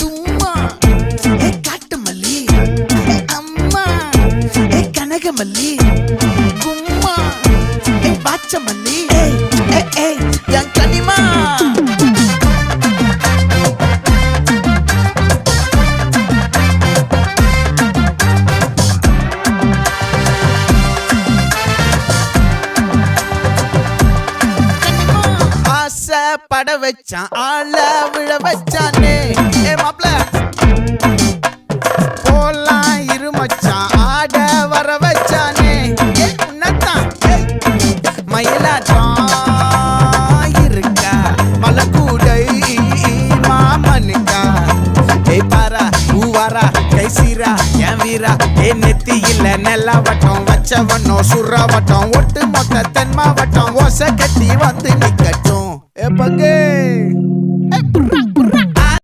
தும்மா ஏ காட்டு மல்லி, அம்மா ஏ கனகமல்லி, கும்மா ஏ பாச்ச மல்லி, என் கனிமா. பட வச்சான் ஆள விழ வச்சானே ஏ மாப்ள போலாம் இருமச்சான் ஆட வர வச்சானே உன்னத்தான் மயிலாட்டம் இருக்கா மலக்கூடை மாமனுக்கா ஏய் பாரா பூவாரா கைசீரா என் வீரா ஏ நெத்தி இல்ல நெல்லா வட்டம் வச்சவனோ சுறா வட்டம் ஒட்டு மொத்த தென் மாவட்டம் ஓசை கட்டி வந்து நிக்கட்டும். É paguei!